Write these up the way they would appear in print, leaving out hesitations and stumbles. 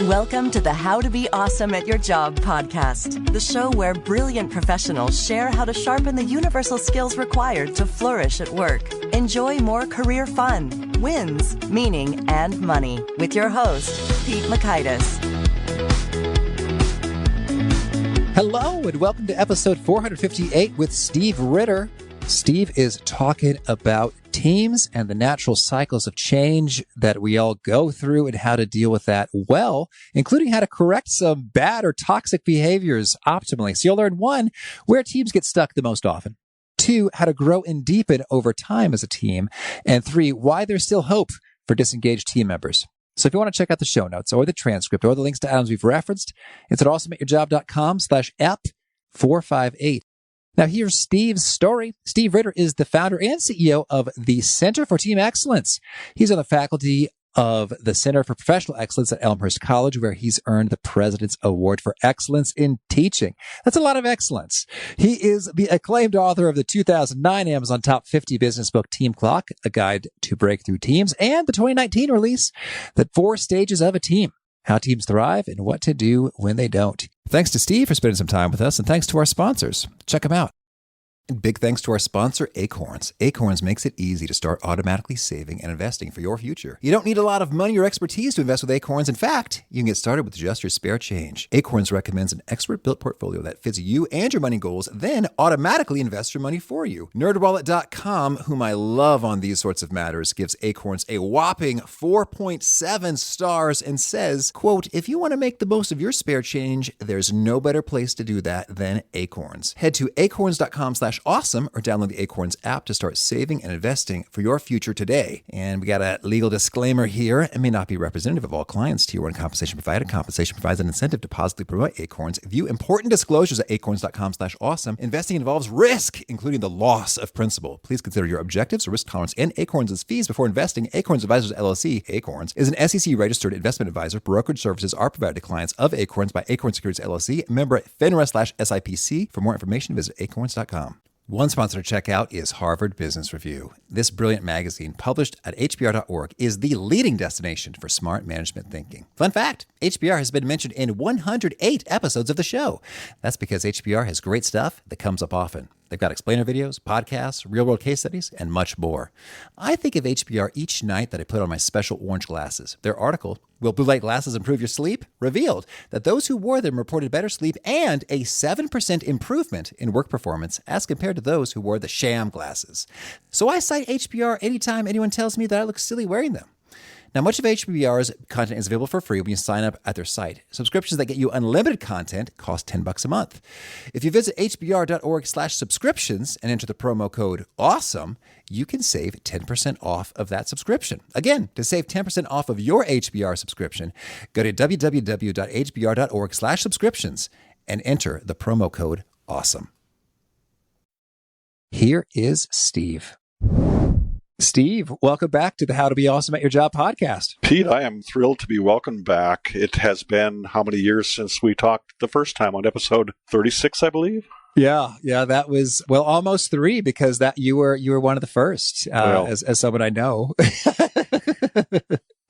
Welcome to the How to Be Awesome at Your Job podcast, the show where brilliant professionals share how to sharpen the universal skills required to flourish at work. Enjoy more career fun, wins, meaning, and money with your host, Pete Makaitis. Hello, and welcome to episode 458 with Steve Ritter. Steve is talking about teams and the natural cycles of change that we all go through and how to deal with that well, including how to correct some bad or toxic behaviors optimally. So you'll learn 1, where teams get stuck the most often. 2, how to grow and deepen over time as a team. And 3, why there's still hope for disengaged team members. So if you want to check out the show notes or the transcript or the links to items we've referenced, it's at awesomeatyourjob.com/ep458. Now, here's Steve's story. Steve Ritter is the founder and CEO of the Center for Team Excellence. He's on the faculty of the Center for Professional Excellence at Elmhurst College, where he's earned the President's Award for Excellence in Teaching. That's a lot of excellence. He is the acclaimed author of the 2009 Amazon Top 50 business book, Team Clock, A Guide to Breakthrough Teams, and the 2019 release, The 4 Stages of a Team, How Teams Thrive and What to Do When They Don't. Thanks to Steve for spending some time with us, and thanks to our sponsors. Check them out. And big thanks to our sponsor, Acorns. Acorns makes it easy to start automatically saving and investing for your future. You don't need a lot of money or expertise to invest with Acorns. In fact, you can get started with just your spare change. Acorns recommends an expert-built portfolio that fits you and your money goals, then automatically invests your money for you. NerdWallet.com, whom I love on these sorts of matters, gives Acorns a whopping 4.7 stars and says, quote, if you want to make the most of your spare change, there's no better place to do that than Acorns. Head to acorns.com/awesome or download the Acorns app to start saving and investing for your future today. And we got a legal disclaimer here. It may not be representative of all clients. Tier 1 compensation provided. Compensation provides an incentive to positively promote Acorns. View important disclosures at acorns.com/awesome. Investing involves risk, including the loss of principal. Please consider your objectives, risk tolerance, and Acorns' fees before investing. Acorns Advisors LLC, Acorns, is an SEC-registered investment advisor. Brokerage services are provided to clients of Acorns by Acorns Securities LLC, member FINRA/SIPC. For more information, visit acorns.com. One sponsor to check out is Harvard Business Review. This brilliant magazine, published at hbr.org, is the leading destination for smart management thinking. Fun fact, HBR has been mentioned in 108 episodes of the show. That's because HBR has great stuff that comes up often. They've got explainer videos, podcasts, real-world case studies, and much more. I think of HBR each night that I put on my special orange glasses. Their article, Will Blue Light Glasses Improve Your Sleep?, revealed that those who wore them reported better sleep and a 7% improvement in work performance as compared to those who wore the sham glasses. So I cite HBR anytime anyone tells me that I look silly wearing them. Now, much of HBR's content is available for free when you sign up at their site. Subscriptions that get you unlimited content cost $10 a month. If you visit hbr.org/subscriptions and enter the promo code AWESOME, you can save 10% off of that subscription. Again, to save 10% off of your HBR subscription, go to www.hbr.org/subscriptions and enter the promo code AWESOME. Here is Steve. Steve, welcome back to the How to Be Awesome at Your Job podcast. Pete, I am thrilled to be welcomed back. It has been how many years since we talked the first time on episode 36, I believe? Yeah, that was, well, almost 3 because that you were one of the first, as someone I know.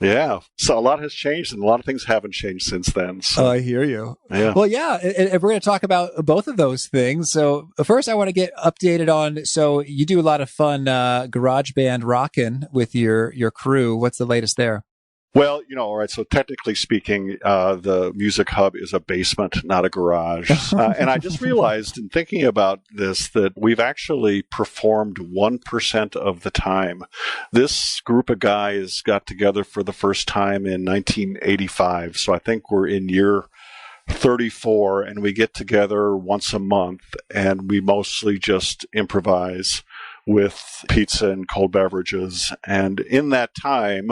Yeah. So a lot has changed and a lot of things haven't changed since then. So. I hear you. Yeah. Well, yeah. And we're going to talk about both of those things. So first I want to get updated on, so you do a lot of fun garage band rocking with your crew. What's the latest there? Well, all right. So technically speaking, the Music Hub is a basement, not a garage. And I just realized in thinking about this that we've actually performed 1% of the time. This group of guys got together for the first time in 1985. So I think we're in year 34 and we get together once a month and we mostly just improvise with pizza and cold beverages. And in that time,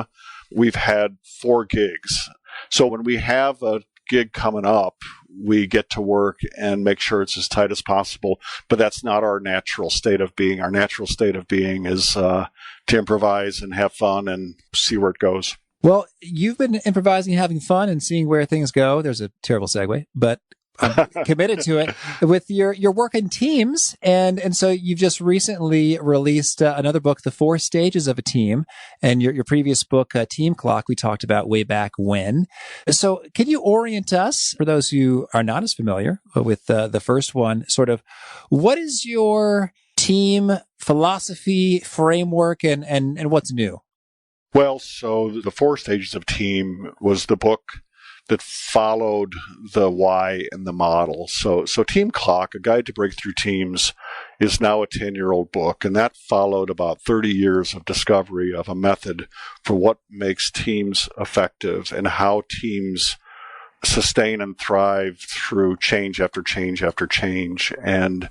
we've had 4 gigs. So when we have a gig coming up, we get to work and make sure it's as tight as possible. But that's not our natural state of being. Our natural state of being is to improvise and have fun and see where it goes. Well, you've been improvising, having fun, and seeing where things go. There's a terrible segue, but committed to it with your work in teams. And so you've just recently released another book, The 4 Stages of a Team, and your previous book, Team Clock, we talked about way back when. So can you orient us, for those who are not as familiar with the first one, sort of what is your team philosophy, framework, and what's new? Well, so The 4 Stages of Team was the book that followed the why and the model. So Team Clock, A Guide to Breakthrough Teams, is now a 10-year-old book, and that followed about 30 years of discovery of a method for what makes teams effective and how teams sustain and thrive through change after change after change. And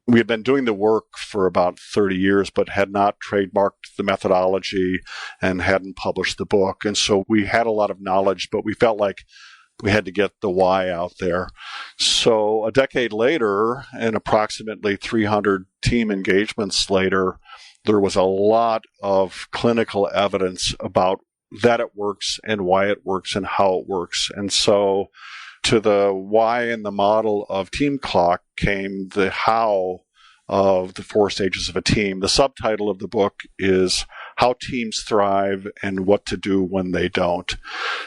we had been doing the work for about 30 years, but had not trademarked the methodology and hadn't published the book. And so we had a lot of knowledge, but we felt like we had to get the why out there. So a decade later, and approximately 300 team engagements later, there was a lot of clinical evidence about that it works and why it works and how it works. And so to the why and the model of Team Clock came the how of the 4 stages of a team. The subtitle of the book is How Teams Thrive and What to Do When They Don't.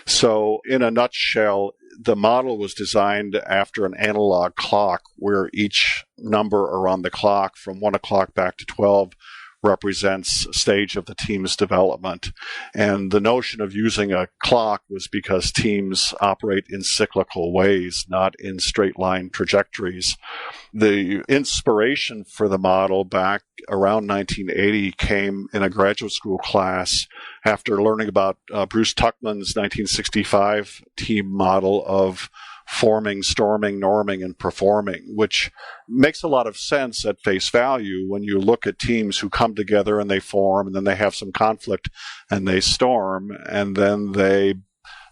So in a nutshell, the model was designed after an analog clock where each number around the clock from 1 o'clock back to 12 represents a stage of the team's development. And the notion of using a clock was because teams operate in cyclical ways, not in straight line trajectories. The inspiration for the model back around 1980 came in a graduate school class after learning about Bruce Tuckman's 1965 team model of forming, storming, norming, and performing, which makes a lot of sense at face value when you look at teams who come together and they form, and then they have some conflict and they storm, and then they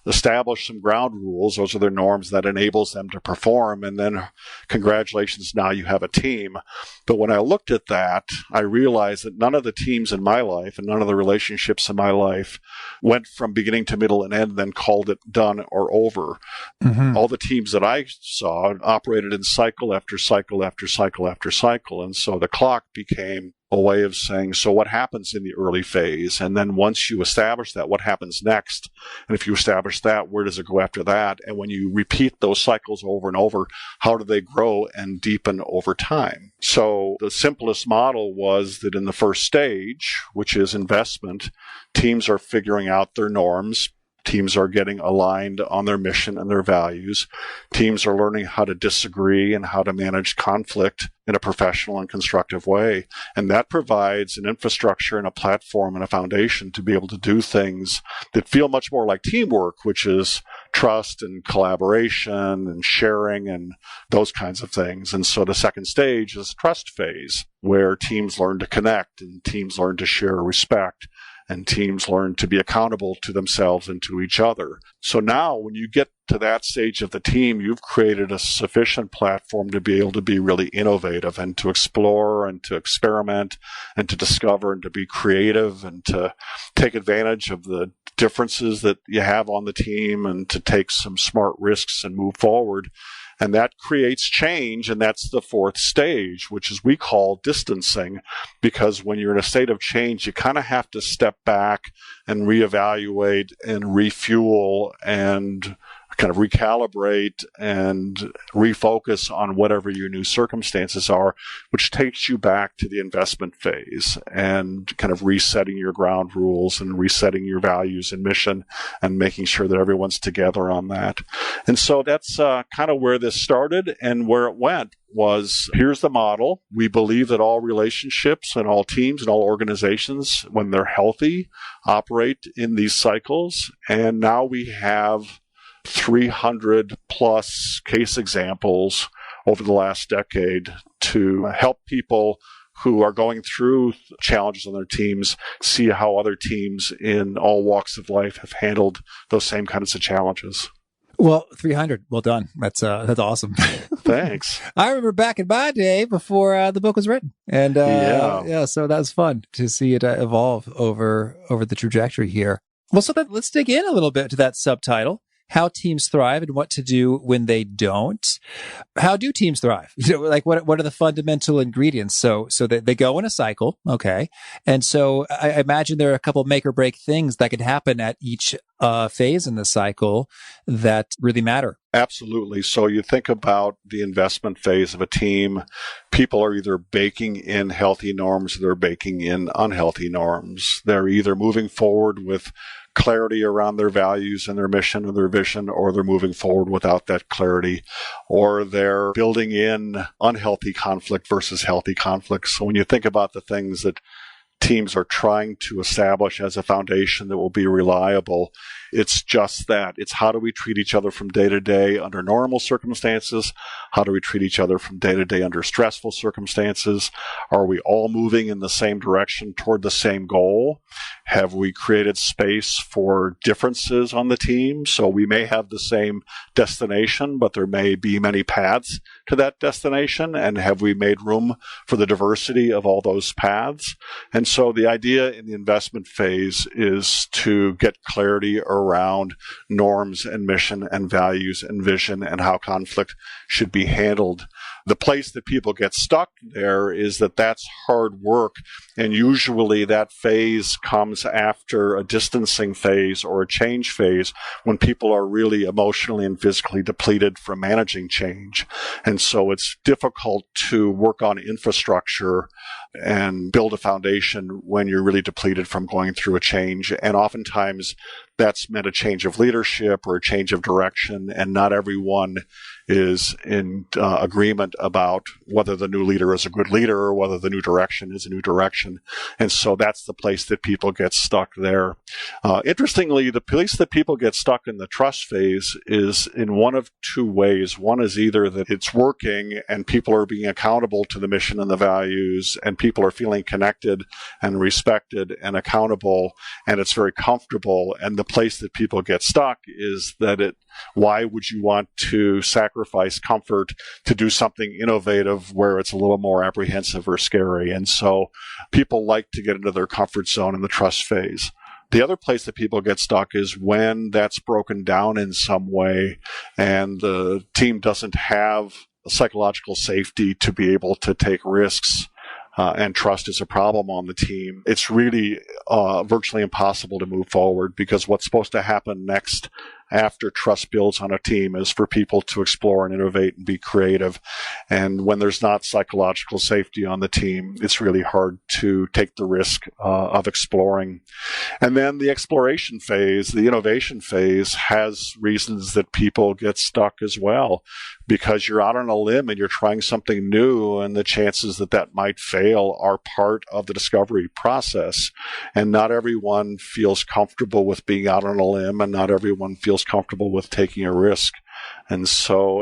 establish some ground rules. Those are their norms that enables them to perform. And then congratulations, now you have a team. But when I looked at that, I realized that none of the teams in my life and none of the relationships in my life went from beginning to middle and end and then called it done or over. Mm-hmm. All the teams that I saw operated in cycle after cycle after cycle after cycle. And so the clock became a way of saying, so what happens in the early phase? And then once you establish that, what happens next? And if you establish that, where does it go after that? And when you repeat those cycles over and over, how do they grow and deepen over time? So the simplest model was that in the first stage, which is investment, teams are figuring out their norms. Teams are getting aligned on their mission and their values. Teams are learning how to disagree and how to manage conflict in a professional and constructive way. And that provides an infrastructure and a platform and a foundation to be able to do things that feel much more like teamwork, which is trust and collaboration and sharing and those kinds of things. And so the second stage is the trust phase, where teams learn to connect and teams learn to share respect. And teams learn to be accountable to themselves and to each other. So now when you get to that stage of the team, you've created a sufficient platform to be able to be really innovative and to explore and to experiment and to discover and to be creative and to take advantage of the differences that you have on the team and to take some smart risks and move forward. And that creates change, and that's the fourth stage, which is we call distancing, because when you're in a state of change, you kind of have to step back and reevaluate and refuel and kind of recalibrate and refocus on whatever your new circumstances are, which takes you back to the investment phase and kind of resetting your ground rules and resetting your values and mission and making sure that everyone's together on that. And so that's kind of where this started, and where it went was, here's the model. We believe that all relationships and all teams and all organizations, when they're healthy, operate in these cycles. And now we have 300 plus case examples over the last decade to help people who are going through challenges on their teams see how other teams in all walks of life have handled those same kinds of challenges. Well, 300. Well done. That's awesome. Thanks. I remember back in my day before the book was written, and so that was fun to see it evolve over the trajectory here. Well, so let's dig in a little bit to that subtitle. how teams thrive and what to do when they don't. How do teams thrive? Like what are the fundamental ingredients? So that they go in a cycle, okay. And so I imagine there are a couple make or break things that could happen at each phase in the cycle that really matter. Absolutely. So you think about the investment phase of a team, people are either baking in healthy norms, or they're baking in unhealthy norms. They're either moving forward with clarity around their values and their mission or their vision, or they're moving forward without that clarity, or they're building in unhealthy conflict versus healthy conflict. So when you think about the things that teams are trying to establish as a foundation that will be reliable, it's just that. It's how do we treat each other from day to day under normal circumstances? How do we treat each other from day to day under stressful circumstances? Are we all moving in the same direction toward the same goal? Have we created space for differences on the team? So we may have the same destination, but there may be many paths to that destination. And have we made room for the diversity of all those paths? And so the idea in the investment phase is to get clarity around norms and mission and values and vision and how conflict should be handled. The place that people get stuck there is that that's hard work, and usually that phase comes after a distancing phase or a change phase when people are really emotionally and physically depleted from managing change. And so it's difficult to work on infrastructure and build a foundation when you're really depleted from going through a change. And oftentimes that's meant a change of leadership or a change of direction, and not everyone is in agreement about whether the new leader is a good leader or whether the new direction is a new direction. And so that's the place that people get stuck there. Interestingly, the place that people get stuck in the trust phase is in one of two ways. One is either that it's working and people are being accountable to the mission and the values, and people are feeling connected and respected and accountable, and it's very comfortable. And the place that people get stuck is that why would you want to sacrifice comfort to do something innovative where it's a little more apprehensive or scary? And so people like to get into their comfort zone in the trust phase. The other place that people get stuck is when that's broken down in some way and the team doesn't have psychological safety to be able to take risks. And trust is a problem on the team. It's really virtually impossible to move forward, because what's supposed to happen next after trust builds on a team is for people to explore and innovate and be creative. And when there's not psychological safety on the team, it's really hard to take the risk of exploring. And then the exploration phase, the innovation phase, has reasons that people get stuck as well, because you're out on a limb and you're trying something new, and the chances that that might fail are part of the discovery process. And not everyone feels comfortable with being out on a limb, and not everyone feels comfortable with taking a risk. And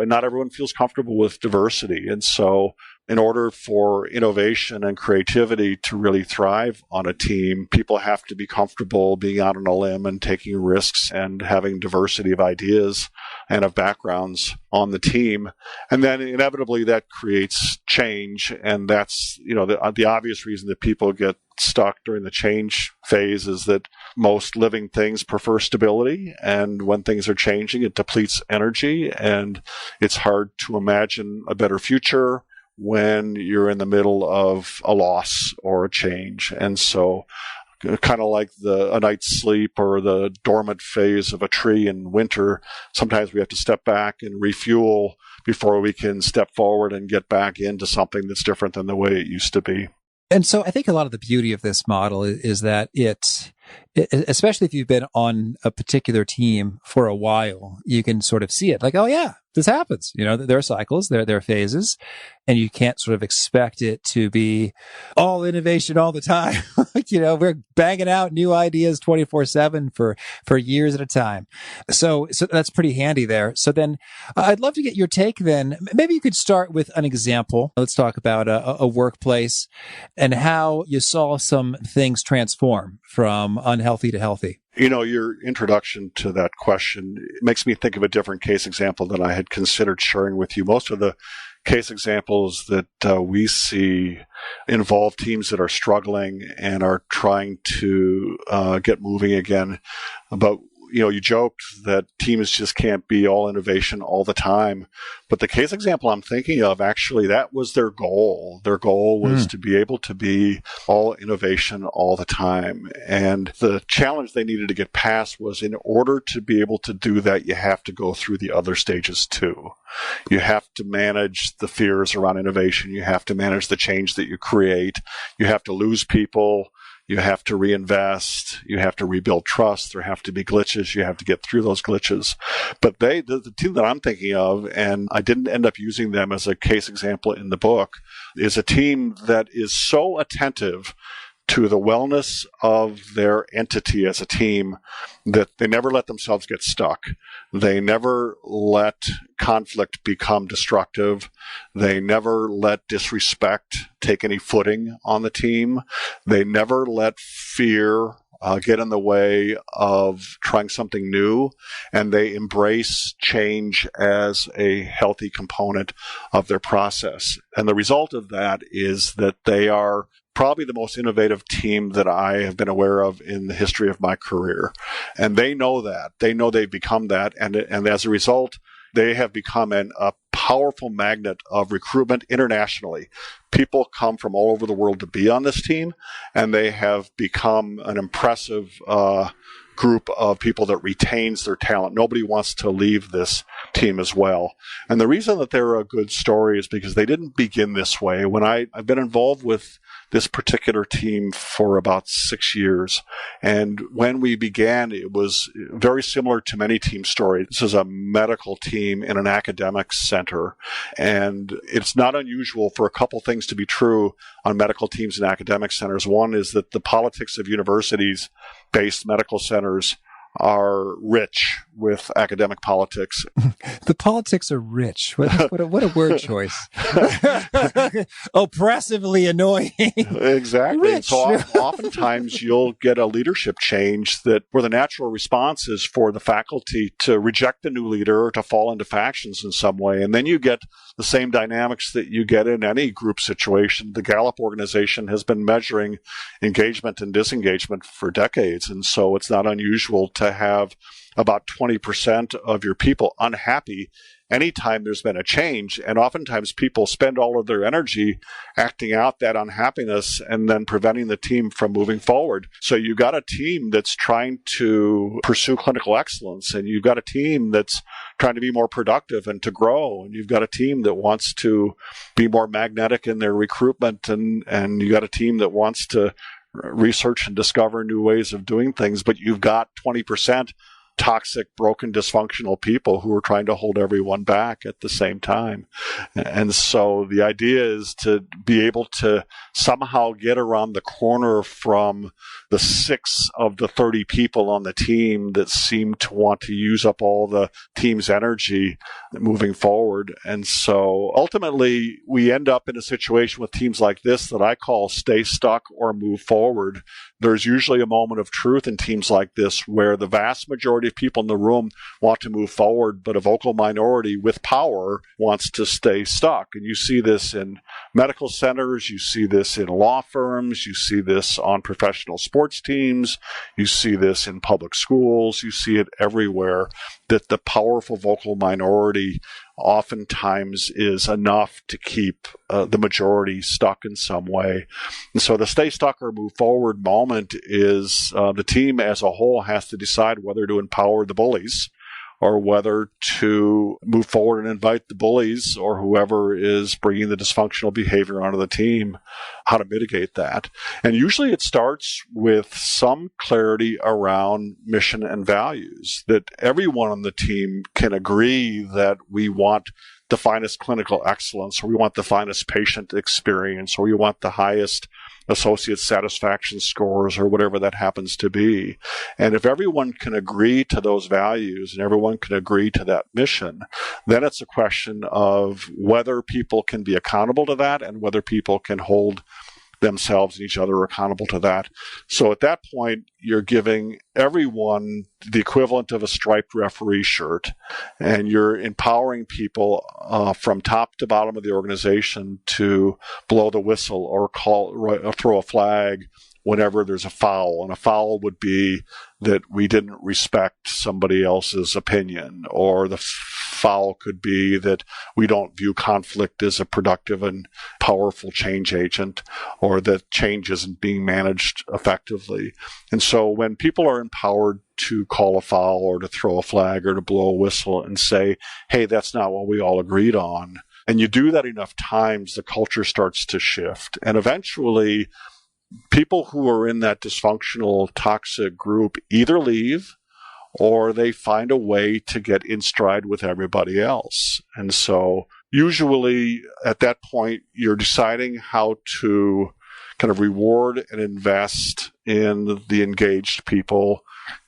not everyone feels comfortable with diversity. And so in order for innovation and creativity to really thrive on a team, people have to be comfortable being out on a limb and taking risks and having diversity of ideas and of backgrounds on the team. And then inevitably that creates change. And that's, the obvious reason that people get stuck during the change phase is that most living things prefer stability. And when things are changing, it depletes energy. And it's hard to imagine a better future when you're in the middle of a loss or a change. And so kind of like a night's sleep or the dormant phase of a tree in winter, sometimes we have to step back and refuel before we can step forward and get back into something that's different than the way it used to be. And so I think a lot of the beauty of this model is that especially if you've been on a particular team for a while, you can sort of see it like, oh yeah, this happens. There are cycles, there are phases, and you can't sort of expect it to be all innovation all the time. We're banging out new ideas 24/7 for years at a time. So that's pretty handy there. So then I'd love to get your take then. Maybe you could start with an example. Let's talk about a workplace and how you saw some things transform from unhealthy to healthy. Your introduction to that question makes me think of a different case example that I had considered sharing with you. Most of the case examples that we see involve teams that are struggling and are trying to get moving again. But you joked that teams just can't be all innovation all the time. But the case example I'm thinking of, actually, that was their goal. Their goal was to be able to be all innovation all the time. And the challenge they needed to get past was, in order to be able to do that, you have to go through the other stages too. You have to manage the fears around innovation. You have to manage the change that you create. You have to lose people. You have to reinvest. You have to rebuild trust. There have to be glitches. You have to get through those glitches. But the team that I'm thinking of, and I didn't end up using them as a case example in the book, is a team that is so attentive to the wellness of their entity as a team that they never let themselves get stuck. They never let conflict become destructive. They never let disrespect take any footing on the team. They never let fear get in the way of trying something new, and they embrace change as a healthy component of their process. And the result of that is that they are probably the most innovative team that I have been aware of in the history of my career. And they know that. They know they've become that. And as a result, they have become a powerful magnet of recruitment internationally. People come from all over the world to be on this team, and they have become an impressive group of people that retains their talent. Nobody wants to leave this team as well. And the reason that they're a good story is because they didn't begin this way. When I've been involved with this particular team for about 6 years. And when we began, it was very similar to many team stories. This is a medical team in an academic center. And it's not unusual for a couple things to be true on medical teams and academic centers. One is that the politics of universities-based medical centers are rich with academic politics. The politics are rich. What a word choice. Oppressively annoying. Exactly. Rich. So oftentimes you'll get a leadership change where the natural response is for the faculty to reject the new leader or to fall into factions in some way. And then you get the same dynamics that you get in any group situation. The Gallup organization has been measuring engagement and disengagement for decades. And so it's not unusual to have about 20% of your people unhappy anytime there's been a change. And oftentimes people spend all of their energy acting out that unhappiness and then preventing the team from moving forward. So you've got a team that's trying to pursue clinical excellence, and you've got a team that's trying to be more productive and to grow, and you've got a team that wants to be more magnetic in their recruitment, and you've got a team that wants to research and discover new ways of doing things, but you've got 20% toxic, broken, dysfunctional people who are trying to hold everyone back at the same time. And so the idea is to be able to somehow get around the corner from the 6 of the 30 people on the team that seem to want to use up all the team's energy moving forward. And so ultimately, we end up in a situation with teams like this that I call stay stuck or move forward. There's usually a moment of truth in teams like this where the vast majority of people in the room want to move forward, but a vocal minority with power wants to stay stuck. And you see this in medical centers, you see this in law firms, you see this on professional sports teams, you see this in public schools, you see it everywhere, that the powerful vocal minority oftentimes is enough to keep the majority stuck in some way. And so the stay stuck or move forward moment is the team as a whole has to decide whether to empower the bullies or whether to move forward and invite the bullies or whoever is bringing the dysfunctional behavior onto the team, how to mitigate that. And usually it starts with some clarity around mission and values, that everyone on the team can agree that we want the finest clinical excellence, or we want the finest patient experience, or we want the highest associate satisfaction scores, or whatever that happens to be. And if everyone can agree to those values and everyone can agree to that mission, then it's a question of whether people can be accountable to that and whether people can hold themselves and each other accountable to that. So at that point, you're giving everyone the equivalent of a striped referee shirt, and you're empowering people from top to bottom of the organization to blow the whistle or throw a flag whenever there's a foul. And a foul would be that we didn't respect somebody else's opinion, or the foul could be that we don't view conflict as a productive and powerful change agent, or that change isn't being managed effectively. And so when people are empowered to call a foul or to throw a flag or to blow a whistle and say, hey, that's not what we all agreed on, and you do that enough times, the culture starts to shift. And eventually, people who are in that dysfunctional, toxic group either leave or they find a way to get in stride with everybody else. And so usually at that point, you're deciding how to kind of reward and invest in the engaged people.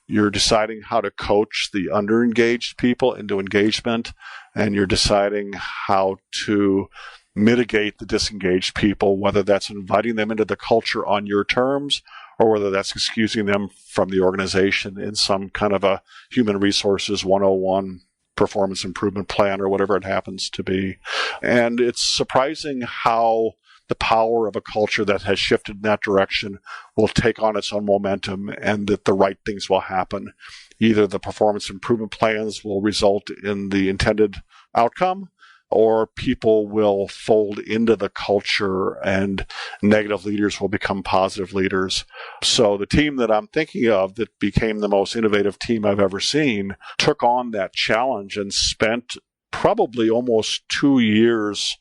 You're deciding how to coach the underengaged people into engagement, and you're deciding how to mitigate the disengaged people, whether that's inviting them into the culture on your terms or whether that's excusing them from the organization in some kind of a human resources 101 performance improvement plan or whatever it happens to be. And it's surprising how the power of a culture that has shifted in that direction will take on its own momentum, and that the right things will happen. Either the performance improvement plans will result in the intended outcome, or people will fold into the culture and negative leaders will become positive leaders. So the team that I'm thinking of that became the most innovative team I've ever seen took on that challenge and spent probably almost 2 years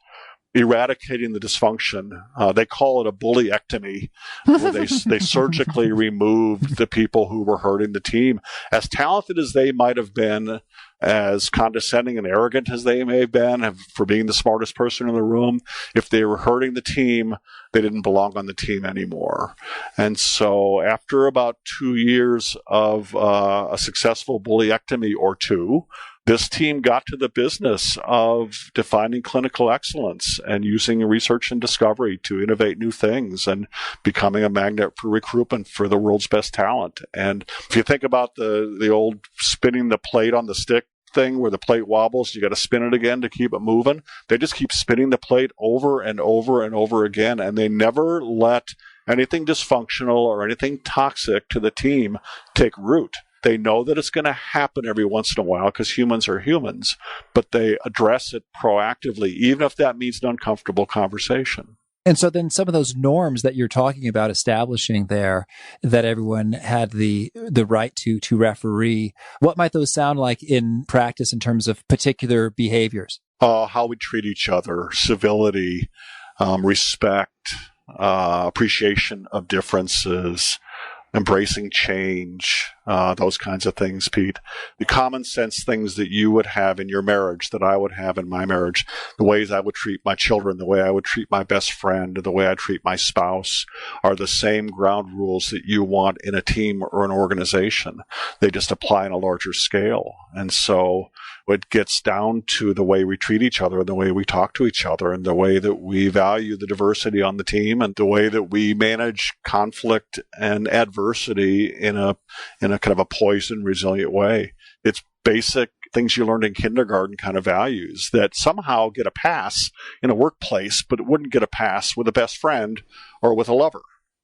eradicating the dysfunction. They call it a bullyectomy, where they surgically removed the people who were hurting the team. As talented as they might have been, as condescending and arrogant as they may have been for being the smartest person in the room, if they were hurting the team, they didn't belong on the team anymore. And so after about 2 years of a successful bullyectomy or two, this team got to the business of defining clinical excellence and using research and discovery to innovate new things and becoming a magnet for recruitment for the world's best talent. And if you think about the old spinning the plate on the stick thing where the plate wobbles, you got to spin it again to keep it moving. They just keep spinning the plate over and over and over again, and they never let anything dysfunctional or anything toxic to the team take root. They know that it's going to happen every once in a while because humans are humans, but they address it proactively, even if that means an uncomfortable conversation. And so then some of those norms that you're talking about establishing there, that everyone had the right to referee, what might those sound like in practice in terms of particular behaviors? How we treat each other, civility, respect, appreciation of differences, embracing change, those kinds of things, Pete. The common sense things that you would have in your marriage, that I would have in my marriage, the ways I would treat my children, the way I would treat my best friend, the way I treat my spouse, are the same ground rules that you want in a team or an organization. They just apply on a larger scale. And so it gets down to the way we treat each other and the way we talk to each other and the way that we value the diversity on the team and the way that we manage conflict and adversity in a kind of a poised and resilient way. It's basic things you learned in kindergarten kind of values that somehow get a pass in a workplace, but it wouldn't get a pass with a best friend or with a lover.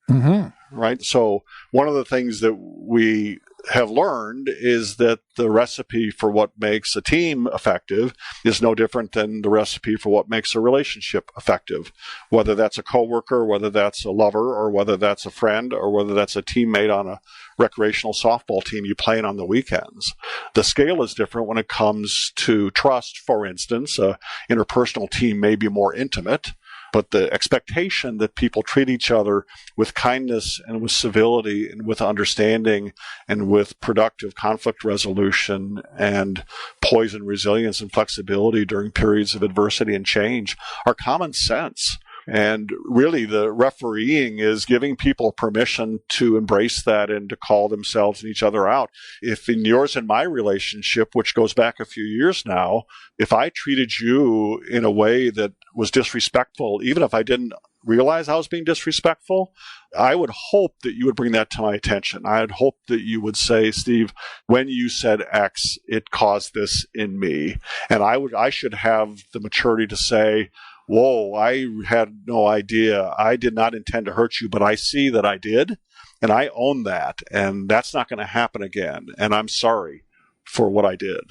Mm-hmm. Right? So one of the things that we have learned is that the recipe for what makes a team effective is no different than the recipe for what makes a relationship effective. Whether that's a coworker, whether that's a lover, or whether that's a friend, or whether that's a teammate on a recreational softball team you play in on the weekends. The scale is different when it comes to trust, for instance. An interpersonal team may be more intimate, but the expectation that people treat each other with kindness and with civility and with understanding and with productive conflict resolution and poise and resilience and flexibility during periods of adversity and change are common sense. And really, the refereeing is giving people permission to embrace that and to call themselves and each other out. If in yours and my relationship, which goes back a few years now, if I treated you in a way that was disrespectful, even if I didn't realize I was being disrespectful, I would hope that you would bring that to my attention. I'd hope that you would say, Steve, when you said X, it caused this in me. And I should have the maturity to say, whoa, I had no idea. I did not intend to hurt you, but I see that I did, and I own that, and that's not going to happen again, and I'm sorry for what I did.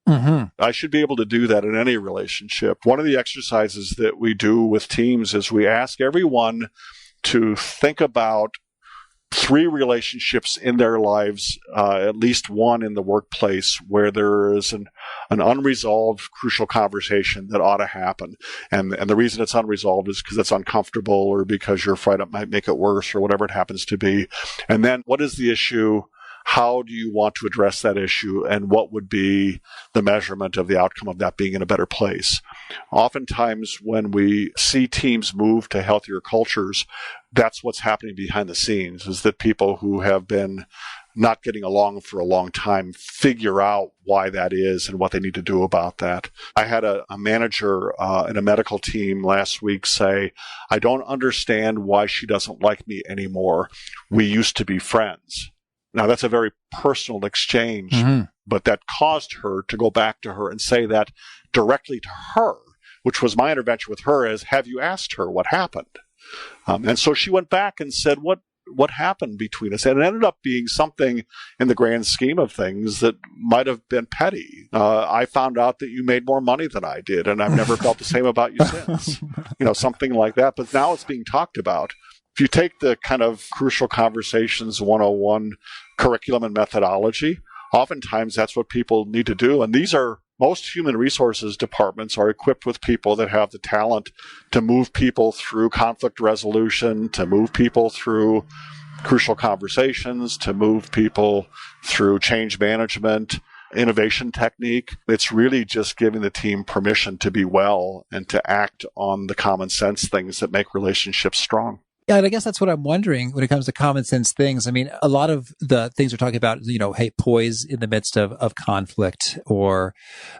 Mm-hmm. I should be able to do that in any relationship. One of the exercises that we do with teams is we ask everyone to think about 3 relationships in their lives, at least one in the workplace, where there is an unresolved crucial conversation that ought to happen. And the reason it's unresolved is because it's uncomfortable or because you're afraid it might make it worse or whatever it happens to be. And then what is the issue? How do you want to address that issue? And what would be the measurement of the outcome of that being in a better place? Oftentimes, when we see teams move to healthier cultures, that's what's happening behind the scenes, is that people who have been not getting along for a long time figure out why that is and what they need to do about that. I had a manager in a medical team last week say, I don't understand why she doesn't like me anymore. We used to be friends. Now, that's a very personal exchange, but that caused her to go back to her and say that directly to her, which was my intervention with her, is, have you asked her what happened? And so she went back and said, what happened between us? And it ended up being something in the grand scheme of things that might have been petty. I found out that you made more money than I did, and I've never felt the same about you since. Something like that. But now it's being talked about. If you take the kind of Crucial Conversations 101 curriculum and methodology, oftentimes that's what people need to do. And most human resources departments are equipped with people that have the talent to move people through conflict resolution, to move people through crucial conversations, to move people through change management, innovation technique. It's really just giving the team permission to be well and to act on the common sense things that make relationships strong. Yeah, and I guess that's what I'm wondering when it comes to common sense things. I mean, a lot of the things we're talking about, hey, poise in the midst of conflict, or,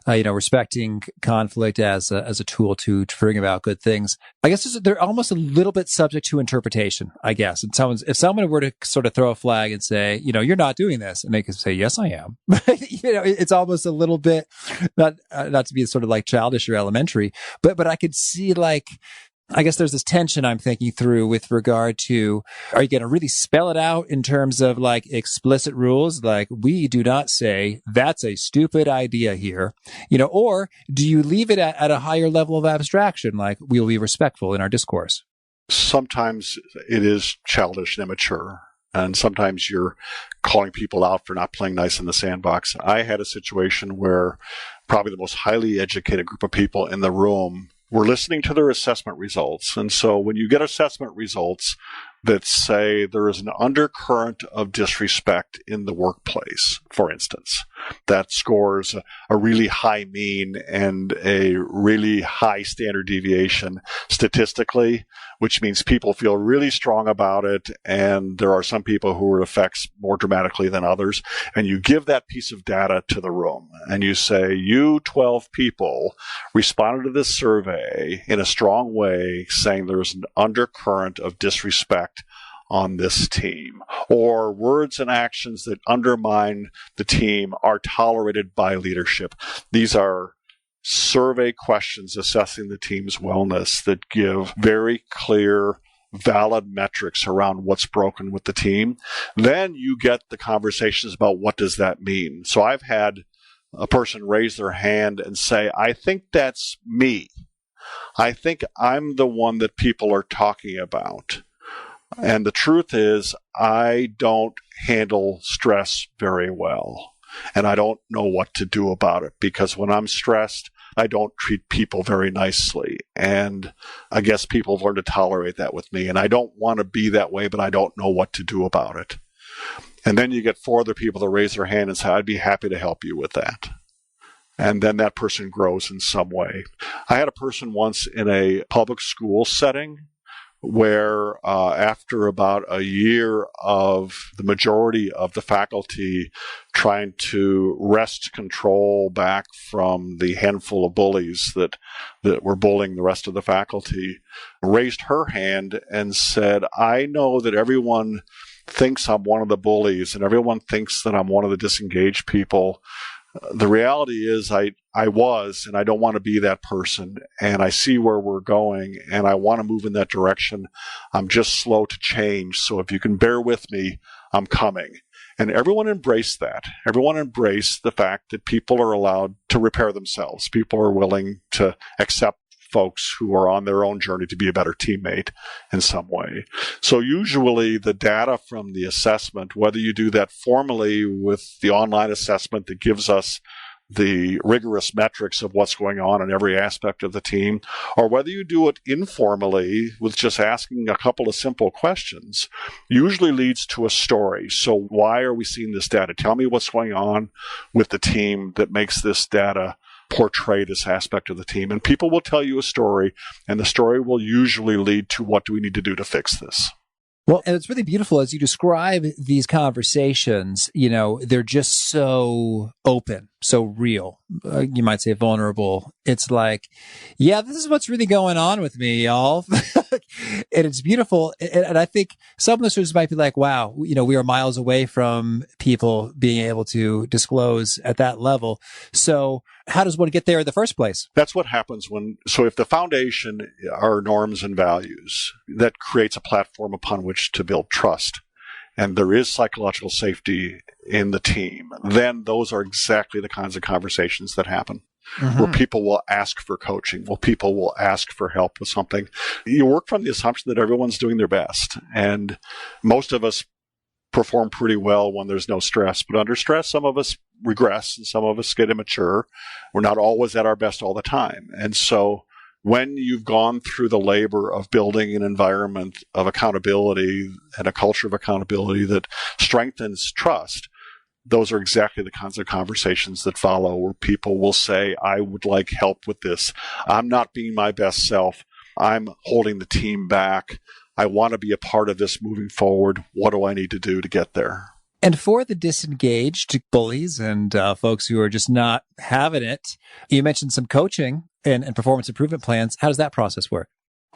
respecting conflict as a tool to bring about good things. I guess they're almost a little bit subject to interpretation, I guess. And if someone were to sort of throw a flag and say, you're not doing this, and they could say, yes, I am. It's almost a little bit, not to be sort of like childish or elementary, but I could see I guess there's this tension I'm thinking through with regard to, are you going to really spell it out in terms of explicit rules? We do not say that's a stupid idea here, or do you leave it at a higher level of abstraction? We'll be respectful in our discourse. Sometimes it is childish and immature. And sometimes you're calling people out for not playing nice in the sandbox. I had a situation where probably the most highly educated group of people in the room were listening to their assessment results. And so when you get assessment results that say there is an undercurrent of disrespect in the workplace, for instance, that scores a really high mean and a really high standard deviation statistically, which means people feel really strong about it, and there are some people who it affects more dramatically than others, and you give that piece of data to the room, and you say, you 12 people responded to this survey in a strong way, saying there's an undercurrent of disrespect on this team, or words and actions that undermine the team are tolerated by leadership. These are survey questions assessing the team's wellness that give very clear, valid metrics around what's broken with the team. Then you get the conversations about what does that mean. So I've had a person raise their hand and say, I think that's me. I think I'm the one that people are talking about. And the truth is, I don't handle stress very well. And I don't know what to do about it, because when I'm stressed, I don't treat people very nicely. And I guess people have learned to tolerate that with me. And I don't want to be that way, but I don't know what to do about it. And then you get 4 other people that raise their hand and say, I'd be happy to help you with that. And then that person grows in some way. I had a person once in a public school setting where after about a year of the majority of the faculty trying to wrest control back from the handful of bullies that were bullying the rest of the faculty, raised her hand and said, I know that everyone thinks I'm one of the bullies and everyone thinks that I'm one of the disengaged people, The reality is I was, and I don't want to be that person. And I see where we're going, and I want to move in that direction. I'm just slow to change. So if you can bear with me, I'm coming. And everyone embraced that. Everyone embraced the fact that people are allowed to repair themselves. People are willing to accept folks who are on their own journey to be a better teammate in some way. So usually the data from the assessment, whether you do that formally with the online assessment that gives us the rigorous metrics of what's going on in every aspect of the team, or whether you do it informally with just asking a couple of simple questions, usually leads to a story. So why are we seeing this data? Tell me what's going on with the team that makes this data portray this aspect of the team. And people will tell you a story, and the story will usually lead to what do we need to do to fix this. Well, and it's really beautiful as you describe these conversations, they're just so open, so real. You might say vulnerable. It's like, yeah, this is what's really going on with me, y'all. And it's beautiful. And I think some listeners might be like, wow, we are miles away from people being able to disclose at that level. So how does one get there in the first place? That's what happens so if the foundation are norms and values, that creates a platform upon which to build trust, and there is psychological safety in the team, then those are exactly the kinds of conversations that happen. Mm-hmm. Where people will ask for coaching, where people will ask for help with something. You work from the assumption that everyone's doing their best, and most of us perform pretty well when there's no stress. But under stress, some of us regress and some of us get immature. We're not always at our best all the time. And so when you've gone through the labor of building an environment of accountability and a culture of accountability that strengthens trust, those are exactly the kinds of conversations that follow, where people will say, I would like help with this. I'm not being my best self. I'm holding the team back. I want to be a part of this moving forward. What do I need to do to get there? And for the disengaged bullies and folks who are just not having it, you mentioned some coaching and performance improvement plans. How does that process work?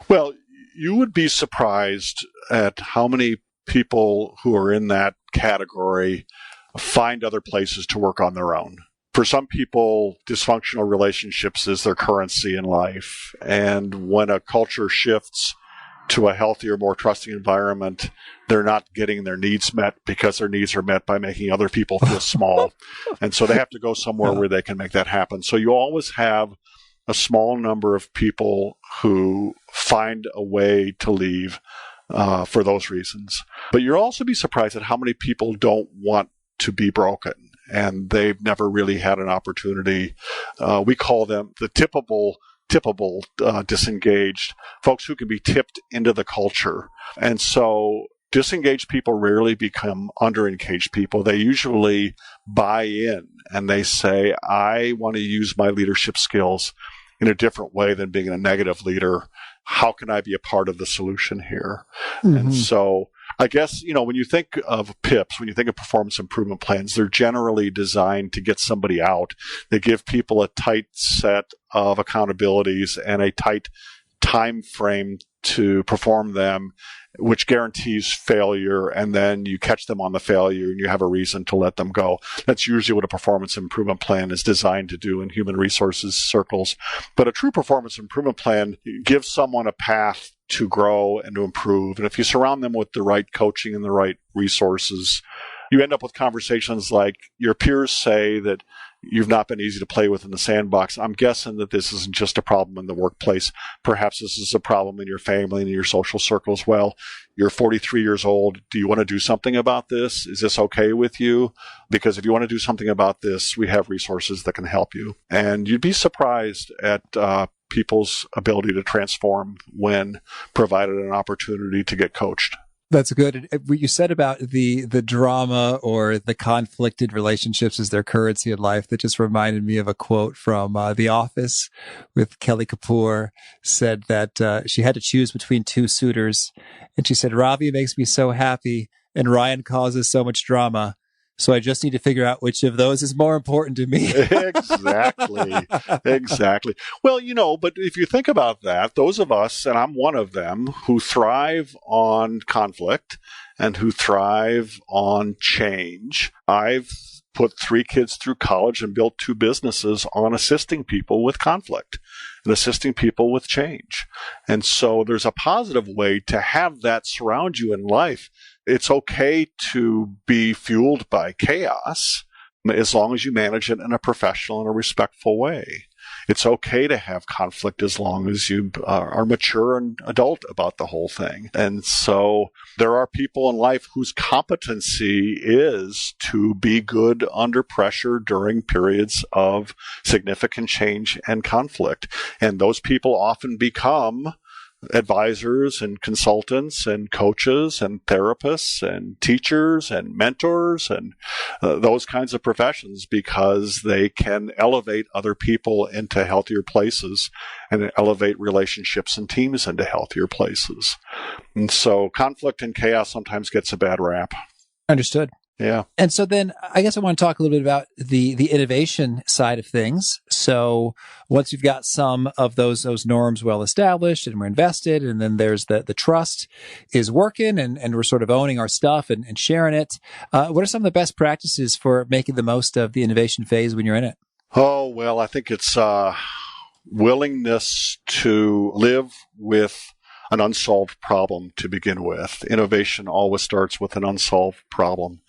Well, you would be surprised at how many people who are in that category find other places to work on their own. For some people, dysfunctional relationships is their currency in life. And when a culture shifts to a healthier, more trusting environment, they're not getting their needs met because their needs are met by making other people feel small. And so they have to go somewhere where they can make that happen. So you always have a small number of people who find a way to leave for those reasons. But you'll also be surprised at how many people don't want to be broken, and they've never really had an opportunity. We call them the tippable disengaged, folks who can be tipped into the culture. And so disengaged people rarely become underengaged people. They usually buy in and they say, I want to use my leadership skills in a different way than being a negative leader. How can I be a part of the solution here? Mm-hmm. And so I guess, when you think of PIPs, when you think of performance improvement plans, they're generally designed to get somebody out. They give people a tight set of accountabilities and a tight time frame to perform them, which guarantees failure, and then you catch them on the failure and you have a reason to let them go. That's usually what a performance improvement plan is designed to do in human resources circles. But a true performance improvement plan gives someone a path to grow and to improve. And if you surround them with the right coaching and the right resources, you end up with conversations like your peers say that you've not been easy to play with in the sandbox. I'm guessing that this isn't just a problem in the workplace. Perhaps this is a problem in your family and in your social circle as well. You're 43 years old. Do you want to do something about this? Is this okay with you? Because if you want to do something about this, we have resources that can help you. And you'd be surprised at people's ability to transform when provided an opportunity to get coached. That's good. What you said about the drama or the conflicted relationships as their currency in life, that just reminded me of a quote from The Office with Kelly Kapoor. Said that she had to choose between two suitors. And she said, Ravi makes me so happy and Ryan causes so much drama. So I just need to figure out which of those is more important to me. Exactly. Well, but if you think about that, those of us, and I'm one of them, who thrive on conflict and who thrive on change, I've put 3 kids through college and built 2 businesses on assisting people with conflict and assisting people with change. And so there's a positive way to have that surround you in life. It's okay to be fueled by chaos as long as you manage it in a professional and a respectful way. It's okay to have conflict as long as you are mature and adult about the whole thing. And so there are people in life whose competency is to be good under pressure during periods of significant change and conflict. And those people often become advisors and consultants and coaches and therapists and teachers and mentors and those kinds of professions, because they can elevate other people into healthier places and elevate relationships and teams into healthier places. And so conflict and chaos sometimes gets a bad rap. Understood. Yeah. And so then I guess I want to talk a little bit about the innovation side of things. So once you've got some of those norms well established and we're invested, and then there's the trust is working and we're sort of owning our stuff and sharing it. What are some of the best practices for making the most of the innovation phase when you're in it? Oh, well, I think it's willingness to live with an unsolved problem to begin with. Innovation always starts with an unsolved problem,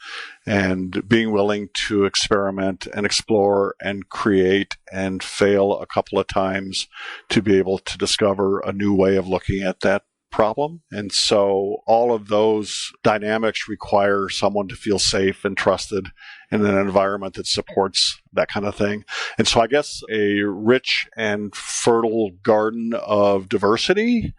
and being willing to experiment and explore and create and fail a couple of times to be able to discover a new way of looking at that problem. And so all of those dynamics require someone to feel safe and trusted in an environment that supports that kind of thing. And so I guess a rich and fertile garden of diversity,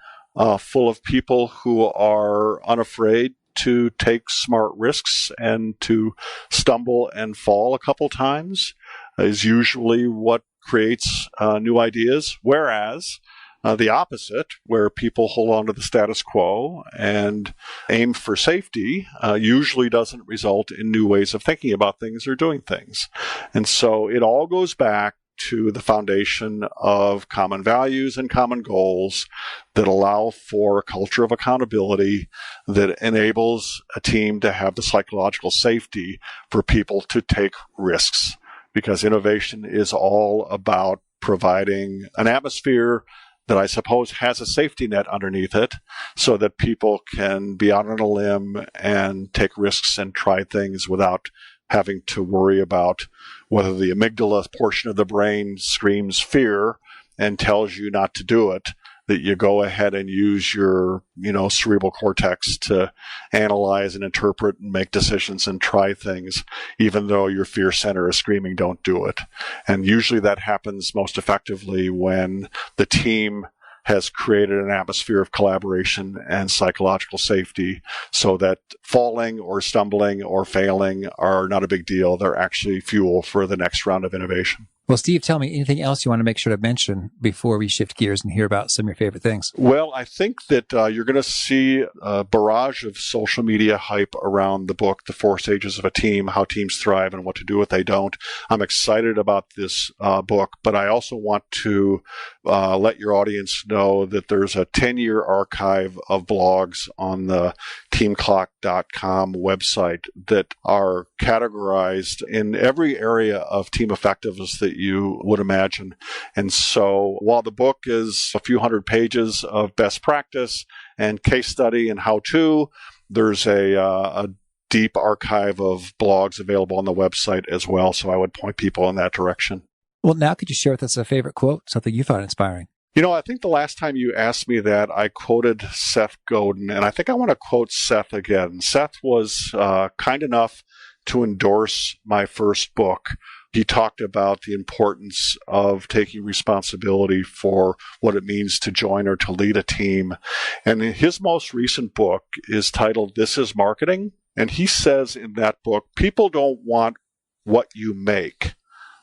full of people who are unafraid to take smart risks and to stumble and fall a couple times, is usually what creates new ideas. Whereas the opposite, where people hold on to the status quo and aim for safety, usually doesn't result in new ways of thinking about things or doing things. And so it all goes back to the foundation of common values and common goals that allow for a culture of accountability that enables a team to have the psychological safety for people to take risks. Because innovation is all about providing an atmosphere that I suppose has a safety net underneath it so that people can be out on a limb and take risks and try things without having to worry about whether the amygdala portion of the brain screams fear and tells you not to do it, that you go ahead and use your, cerebral cortex to analyze and interpret and make decisions and try things, even though your fear center is screaming, don't do it. And usually that happens most effectively when the team has created an atmosphere of collaboration and psychological safety so that falling or stumbling or failing are not a big deal. They're actually fuel for the next round of innovation. Well, Steve, tell me anything else you want to make sure to mention before we shift gears and hear about some of your favorite things. Well, I think that you're going to see a barrage of social media hype around the book, The 4 Stages of a Team, How Teams Thrive and What to Do What They Don't. I'm excited about this book, but I also want to let your audience know that there's a 10-year archive of blogs on the teamclock.com website that are categorized in every area of team effectiveness that you would imagine. And so while the book is a few hundred pages of best practice and case study and how-to, there's a deep archive of blogs available on the website as well. So I would point people in that direction. Well, now could you share with us a favorite quote, something you found inspiring? I think the last time you asked me that, I quoted Seth Godin, and I think I want to quote Seth again. Seth was kind enough to endorse my first book. He talked about the importance of taking responsibility for what it means to join or to lead a team. And his most recent book is titled This is Marketing. And he says in that book, people don't want what you make.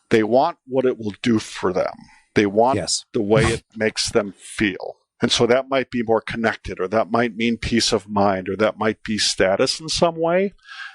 They want what it will do for them. They want the way it makes them feel. And so that might be more connected, or that might mean peace of mind, or that might be status in some way.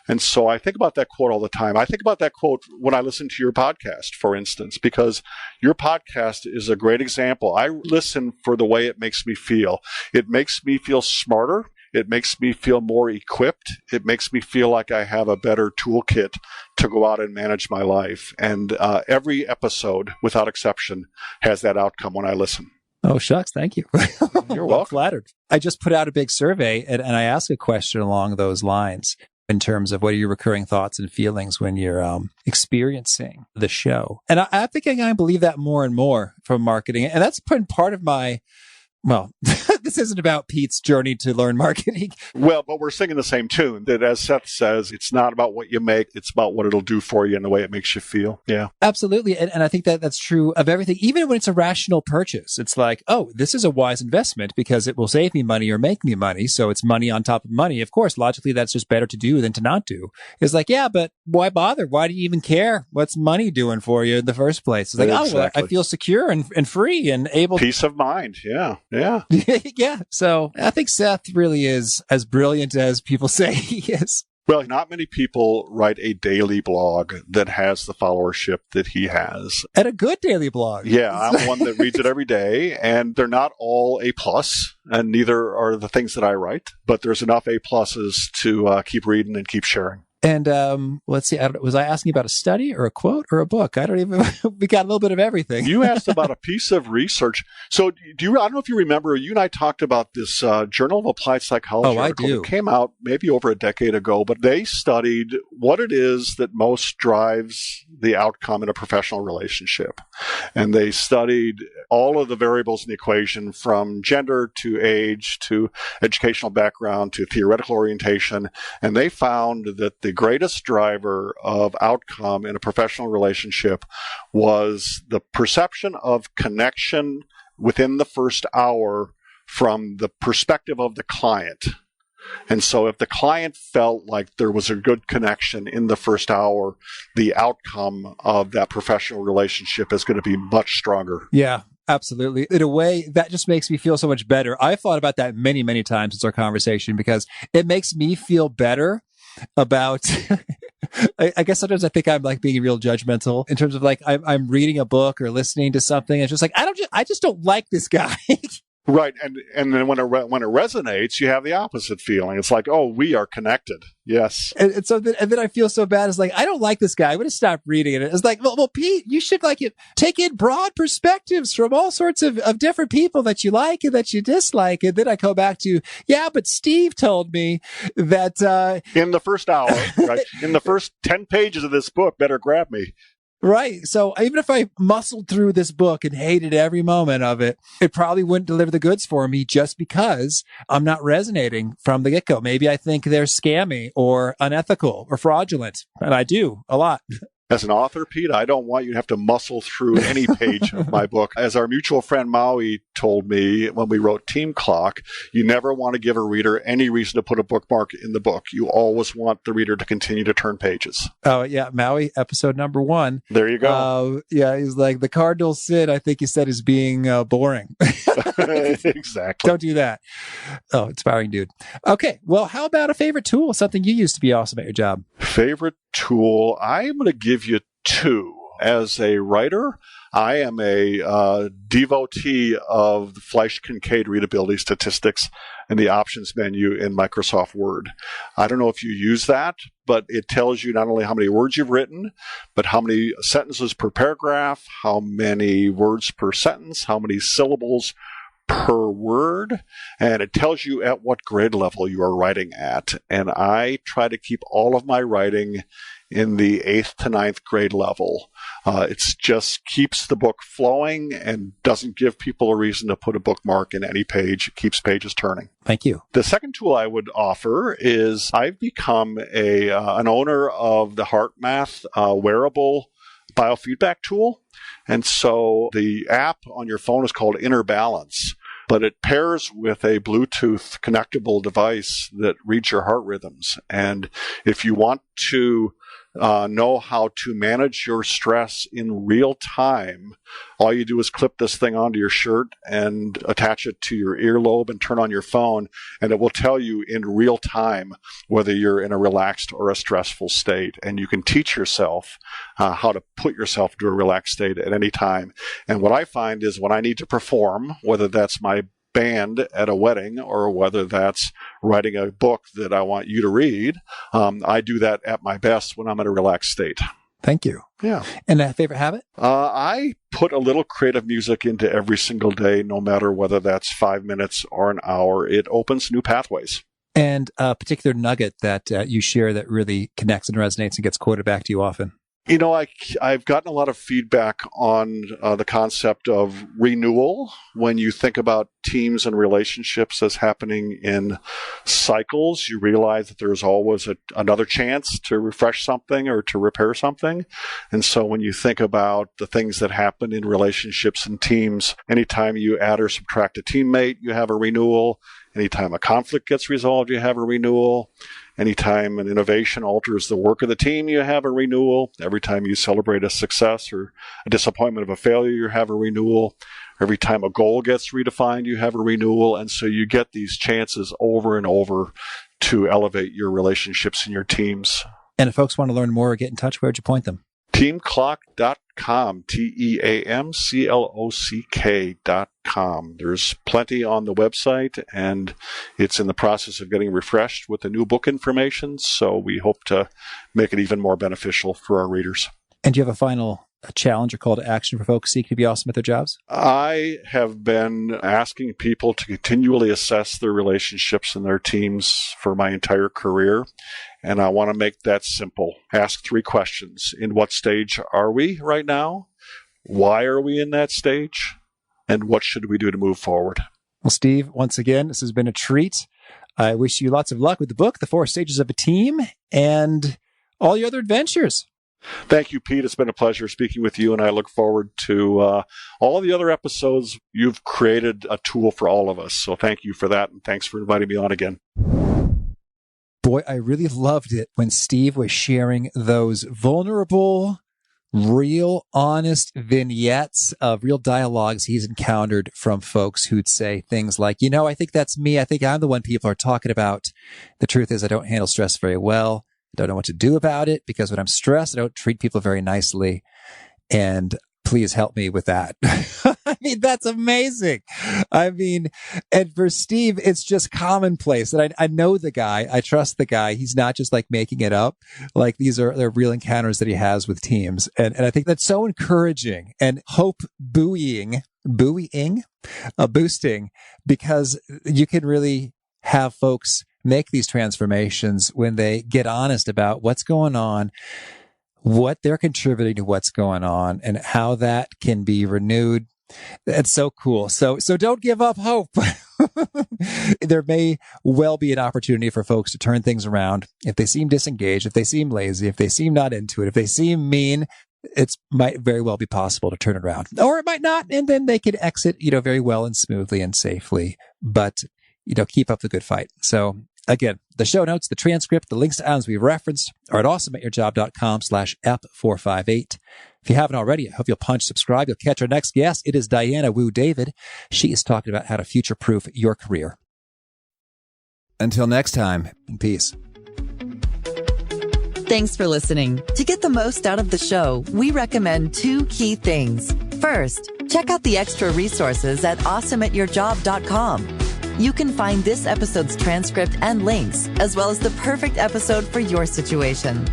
And so I think about that quote all the time. I think about that quote when I listen to your podcast, for instance, because your podcast is a great example. I listen for the way it makes me feel. It makes me feel smarter. It makes me feel more equipped. It makes me feel like I have a better toolkit to go out and manage my life. And every episode, without exception, has that outcome when I listen. Oh, shucks. Thank you. You're well welcome. flattered. I just put out a big survey and I asked a question along those lines in terms of what are your recurring thoughts and feelings when you're experiencing the show. And I think I believe that more and more from marketing. And that's been part of my, well, this isn't about Pete's journey to learn marketing. Well, but we're singing the same tune that, as Seth says, it's not about what you make, it's about what it'll do for you and the way it makes you feel. Yeah. Absolutely. And I think that that's true of everything, even when it's a rational purchase. It's like, oh, this is a wise investment because it will save me money or make me money. So it's money on top of money. Of course, logically, that's just better to do than to not do. It's like, yeah, but why bother? Why do you even care? What's money doing for you in the first place? It's like, Exactly. oh, well, I feel secure and free and able Peace of mind. Yeah. Yeah. Yeah. So I think Seth really is as brilliant as people say he is. Well, not many people write a daily blog that has the followership that he has. And a good daily blog. Yeah, I'm one that reads it every day, and they're not all A+, and neither are the things that I write, but there's enough A+ to keep reading and keep sharing. And let's see, was I asking about a study or a quote or a book? I don't even, we got a little bit of everything. You asked about a piece of research. So I don't know if you remember, you and I talked about this Journal of Applied Psychology article. I do. It came out maybe over a decade ago, but they studied what it is that most drives the outcome in a professional relationship. And they studied all of the variables in the equation, from gender to age to educational background to theoretical orientation. And they found that the greatest driver of outcome in a professional relationship was the perception of connection within the first hour from the perspective of the client. And so if the client felt like there was a good connection in the first hour, the outcome of that professional relationship is going to be much stronger. Yeah. Absolutely. In a way, that just makes me feel so much better. I've thought about that many, many times since our conversation because it makes me feel better about, I guess sometimes I think I'm like being real judgmental in terms of like, I'm reading a book or listening to something. And it's just like, I just don't like this guy. Right. And then when it resonates, you have the opposite feeling. It's like, oh, we are connected. Yes. And so then I feel so bad. It's like, I don't like this guy. I'm going to stop reading it. It's like, well, Pete, you should take in broad perspectives from all sorts of different people that you like and that you dislike. And then I go back to, yeah, but Steve told me that, in the first hour, right? In the first 10 pages of this book, better grab me. Right. So even if I muscled through this book and hated every moment of it, it probably wouldn't deliver the goods for me just because I'm not resonating from the get-go. Maybe I think they're scammy or unethical or fraudulent. And I do a lot. As an author, Pete, I don't want you to have to muscle through any page of my book. As our mutual friend Maui told me when we wrote Team Clock, you never want to give a reader any reason to put a bookmark in the book. You always want the reader to continue to turn pages. Oh, yeah. Maui, episode number 1. There you go. Yeah, he's like, the cardinal sin, I think he said, is being boring. Exactly. Don't do that. Oh, inspiring dude. Okay. Well, how about a favorite tool? Something you use to be awesome at your job? Favorite tool? I'm going to give you 2. As a writer, I am a devotee of the Fleisch-Kincaid readability statistics and the options menu in Microsoft Word. I don't know if you use that, but it tells you not only how many words you've written, but how many sentences per paragraph, how many words per sentence, how many syllables per word, and it tells you at what grade level you are writing at. And I try to keep all of my writing in the 8th to 9th grade level. It just keeps the book flowing and doesn't give people a reason to put a bookmark in any page. It keeps pages turning. Thank you. The second tool I would offer is I've become an owner of the HeartMath wearable biofeedback tool. And so the app on your phone is called Inner Balance, but it pairs with a Bluetooth connectable device that reads your heart rhythms. And if you want to know how to manage your stress in real time, all you do is clip this thing onto your shirt and attach it to your earlobe and turn on your phone, and it will tell you in real time whether you're in a relaxed or a stressful state. And you can teach yourself how to put yourself into a relaxed state at any time. And what I find is when I need to perform, whether that's my band at a wedding or whether that's writing a book that I want you to read, I do that at my best when I'm in a relaxed state. Thank you. Yeah. And a favorite habit? I put a little creative music into every single day, no matter whether that's 5 minutes or an hour. It opens new pathways. And a particular nugget that you share that really connects and resonates and gets quoted back to you often? You know, I've gotten a lot of feedback on the concept of renewal. When you think about teams and relationships as happening in cycles, you realize that there's always another chance to refresh something or to repair something. And so when you think about the things that happen in relationships and teams, anytime you add or subtract a teammate, you have a renewal. Anytime a conflict gets resolved, you have a renewal. Anytime an innovation alters the work of the team, you have a renewal. Every time you celebrate a success or a disappointment of a failure, you have a renewal. Every time a goal gets redefined, you have a renewal. And so you get these chances over and over to elevate your relationships and your teams. And if folks want to learn more or get in touch, where'd you point them? Teamclock.com, TEAMCLOCK.com. There's plenty on the website, and it's in the process of getting refreshed with the new book information, so we hope to make it even more beneficial for our readers. And do you have a final challenge or call to action for folks seeking to be awesome at their jobs? I have been asking people to continually assess their relationships and their teams for my entire career. And I want to make that simple. Ask 3 questions. In what stage are we right now? Why are we in that stage? And what should we do to move forward? Well, Steve, once again, this has been a treat. I wish you lots of luck with the book, The 4 Stages of a Team, and all your other adventures. Thank you, Pete. It's been a pleasure speaking with you, and I look forward to all the other episodes. You've created a tool for all of us, so thank you for that, and thanks for inviting me on again. Boy, I really loved it when Steve was sharing those vulnerable, real, honest vignettes of real dialogues he's encountered from folks who'd say things like, you know, I think that's me. I think I'm the one people are talking about. The truth is I don't handle stress very well. I don't know what to do about it because when I'm stressed, I don't treat people very nicely. And please help me with that. I mean, that's amazing. I mean, and for Steve, it's just commonplace. And I know the guy. I trust the guy. He's not just like making it up. Like they're real encounters that he has with teams. And I think that's so encouraging and hope boosting, because you can really have folks make these transformations when they get honest about what's going on, what they're contributing to what's going on, and how that can be renewed. It's so cool. So don't give up hope. There may well be an opportunity for folks to turn things around. If they seem disengaged, if they seem lazy, if they seem not into it, if they seem mean, it might very well be possible to turn it around. Or it might not, and then they could exit, very well and smoothly and safely. But, keep up the good fight. So again, the show notes, the transcript, the links to items we've referenced are at awesomeatyourjob.com/EP458. If you haven't already, I hope you'll punch subscribe. You'll catch our next guest. It is Diana Wu David. She is talking about how to future-proof your career. Until next time, peace. Thanks for listening. To get the most out of the show, we recommend 2 key things. First, check out the extra resources at awesomeatyourjob.com. You can find this episode's transcript and links, as well as the perfect episode for your situation.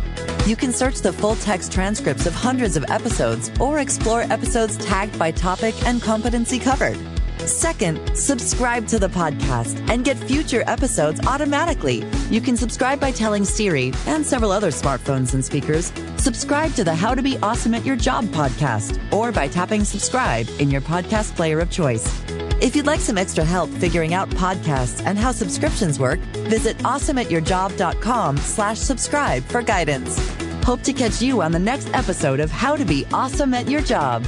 You can search the full text transcripts of hundreds of episodes or explore episodes tagged by topic and competency covered. Second, subscribe to the podcast and get future episodes automatically. You can subscribe by telling Siri and several other smartphones and speakers, subscribe to the How to Be Awesome at Your Job podcast, or by tapping subscribe in your podcast player of choice. If you'd like some extra help figuring out podcasts and how subscriptions work, visit awesomeatyourjob.com/subscribe for guidance. Hope to catch you on the next episode of How to Be Awesome at Your Job.